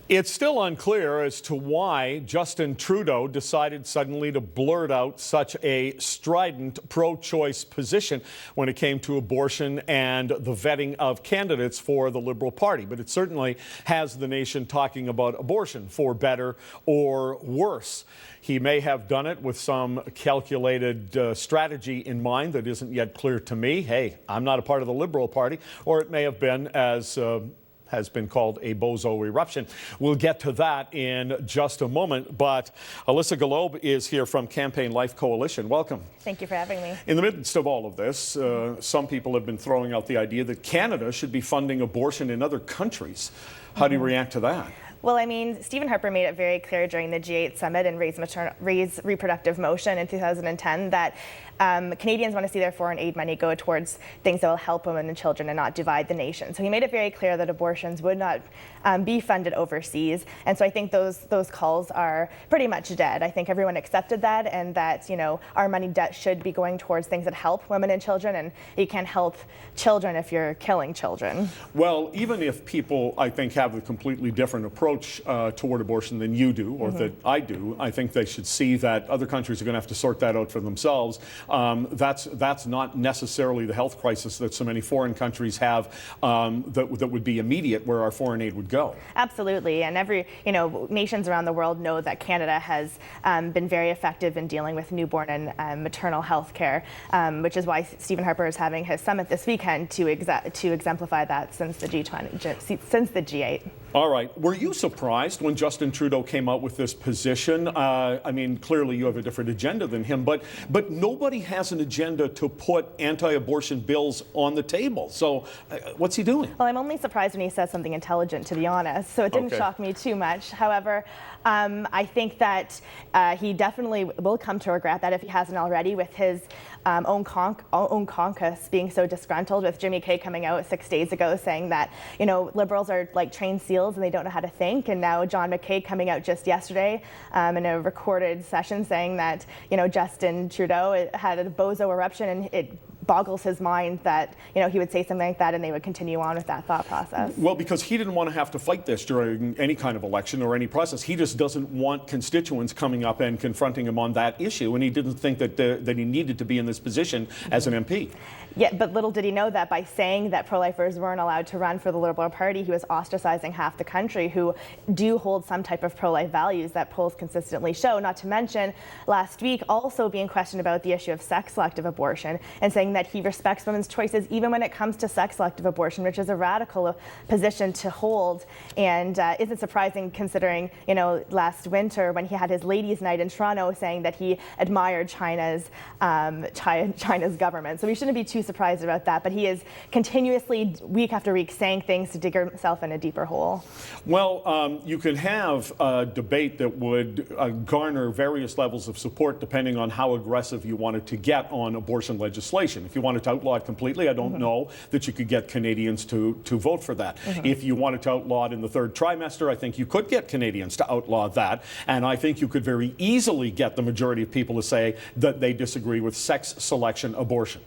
It's still unclear as to why Justin Trudeau decided suddenly to blurt out such a strident pro-choice position when it came to abortion and the vetting of candidates for the Liberal Party. But it certainly has the nation talking about abortion, for better or worse. He may have done it with some calculated strategy in mind that isn't yet clear to me. Hey, I'm not a part of the Liberal Party. Or it may have been, as has been called, a bozo eruption. We'll get to that in just a moment. But Alyssa Galob is here from Campaign Life Coalition. Welcome. Thank you for having me. In the midst of all of this, some people have been throwing out the idea that Canada should be funding abortion in other countries. How do you react to that? Well, I mean, Stephen Harper made it very clear during the G8 summit and Raise Reproductive Motion in 2010 that Canadians want to see their foreign aid money go towards things that will help women and children and not divide the nation. So he made it very clear that abortions would not be funded overseas. And so I think those calls are pretty much dead. I think everyone accepted that, and that, you know, our money should be going towards things that help women and children, and you can't help children if you're killing children. Well, even if people, I think, have a completely different approach toward abortion than you do, or that I do, I think they should see that other countries are going to have to sort that out for themselves. That's not necessarily the health crisis that so many foreign countries have that would be immediate, where our foreign aid would go. Absolutely, and nations around the world know that Canada has been very effective in dealing with newborn and maternal health care, which is why Stephen Harper is having his summit this weekend to exemplify that since the G8. All right. Were you surprised when Justin Trudeau came out with this position? I mean, clearly you have a different agenda than him, but nobody has an agenda to put anti-abortion bills on the table. So what's he doing? Well, I'm only surprised when he says something intelligent, to be honest, so it didn't shock me too much. However, I think that he definitely will come to regret that if he hasn't already, with his own caucus being so disgruntled, with Jimmy Kay coming out 6 days ago saying that, you know, Liberals are like trained seals and they don't know how to think, and now John McKay coming out just yesterday in a recorded session saying that, you know, Justin Trudeau had a bozo eruption, and it boggles his mind that, you know, he would say something like that and they would continue on with that thought process. Well, because he didn't want to have to fight this during any kind of election or any process. He just doesn't want constituents coming up and confronting him on that issue, and he didn't think that that he needed to be in this position as an MP. Yeah, but little did he know that by saying that pro-lifers weren't allowed to run for the Liberal Party, he was ostracizing half the country who do hold some type of pro-life values that polls consistently show. Not to mention, last week also being questioned about the issue of sex-selective abortion and saying that he respects women's choices even when it comes to sex-selective abortion, which is a radical position to hold, and isn't surprising considering, you know, last winter when he had his ladies' night in Toronto saying that he admired China's government. So we shouldn't be too surprised about that, but he is continuously, week after week, saying things to dig himself in a deeper hole. Well, you can have a debate that would garner various levels of support depending on how aggressive you wanted to get on abortion legislation. If you wanted to outlaw it completely, I don't know that you could get Canadians to vote for that. If you wanted to outlaw it in the third trimester, I think you could get Canadians to outlaw that, and I think you could very easily get the majority of people to say that they disagree with sex selection abortion.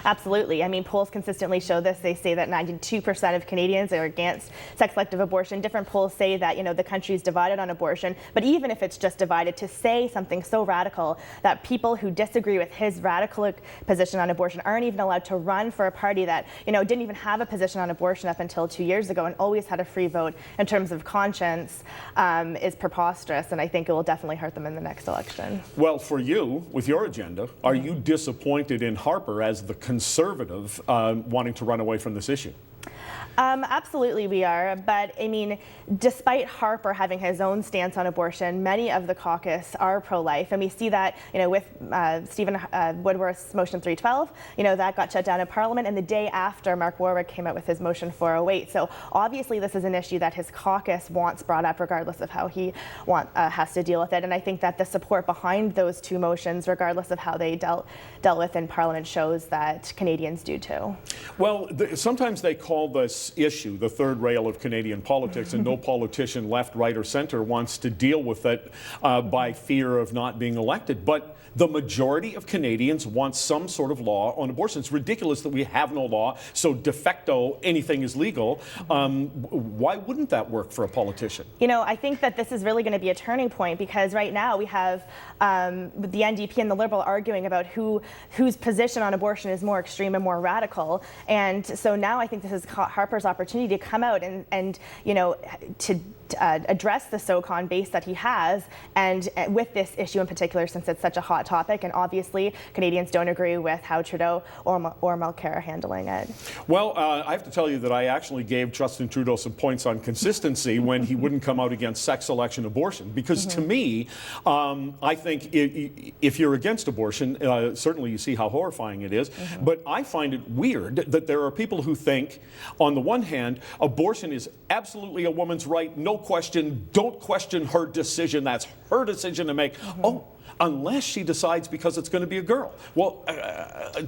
Absolutely. I mean, polls consistently show this. They say that 92% of Canadians are against sex-selective abortion. Different polls say that, you know, the country is divided on abortion. But even if it's just divided, to say something so radical that people who disagree with his radical position on abortion aren't even allowed to run for a party that, you know, didn't even have a position on abortion up until 2 years ago and always had a free vote in terms of conscience is preposterous. And I think it will definitely hurt them in the next election. Well, for you, with your agenda, are you disappointed in Harper as the Conservative wanting to run away from this issue? Absolutely we are, but I mean, despite Harper having his own stance on abortion, many of the caucus are pro-life, and we see that, you know, with Stephen Woodworth's motion 312, you know, that got shut down in Parliament, and the day after Mark Warwick came out with his motion 408. So obviously this is an issue that his caucus wants brought up regardless of how he has to deal with it, and I think that the support behind those two motions, regardless of how they dealt with in Parliament, shows that Canadians do too. Well, sometimes they call this this issue, the third rail of Canadian politics, and no politician left, right, or center wants to deal with it by fear of not being elected. But the majority of Canadians want some sort of law on abortion. It's ridiculous that we have no law, so de facto anything is legal. Why wouldn't that work for a politician? You know, I think that this is really going to be a turning point, because right now we have the NDP and the Liberal arguing about whose position on abortion is more extreme and more radical. And so now I think this is Harper's opportunity to come out and you know, to address the SOCON base that he has, and with this issue in particular, since it's such a hot topic, and obviously Canadians don't agree with how Trudeau or Mulcair are handling it. Well, I have to tell you that I actually gave Justin Trudeau some points on consistency when he wouldn't come out against sex selection abortion, because to me, I think if you're against abortion, certainly you see how horrifying it is, but I find it weird that there are people who think, on the one hand, abortion is absolutely a woman's right, no question, don't question her decision, that's her decision to make. Oh, unless she decides because it's going to be a girl. Well,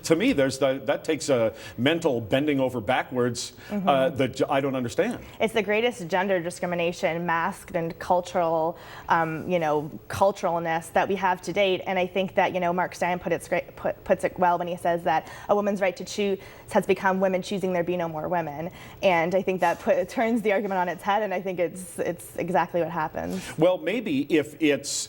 to me, that takes a mental bending over backwards that I don't understand. It's the greatest gender discrimination, masked and cultural, you know, culturalness that we have to date. And I think that, you know, Mark Steyn puts it well when he says that a woman's right to choose has become women choosing there be no more women. And I think that turns the argument on its head, and I think it's exactly what happens. Well, maybe if it's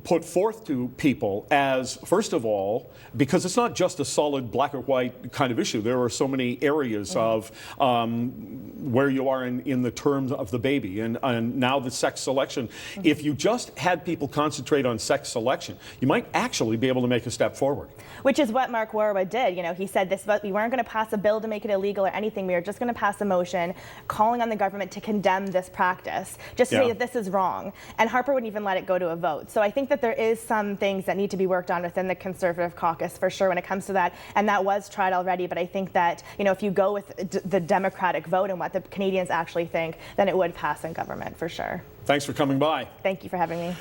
put forth to people as, first of all, because it's not just a solid black or white kind of issue. There are so many areas of where you are in the terms of the baby, and now the sex selection. If you just had people concentrate on sex selection, you might actually be able to make a step forward. Which is what Mark Warwood did. You know, he said this, but we weren't going to pass a bill to make it illegal or anything. We were just going to pass a motion calling on the government to condemn this practice, just to say that this is wrong. And Harper wouldn't even let it go to a vote. So I think that there is some things that need to be worked on within the Conservative caucus for sure when it comes to that. And that was tried already. But I think that, you know, if you go with the Democratic vote and what the Canadians actually think, then it would pass in government for sure. Thanks for coming by. Thank you for having me.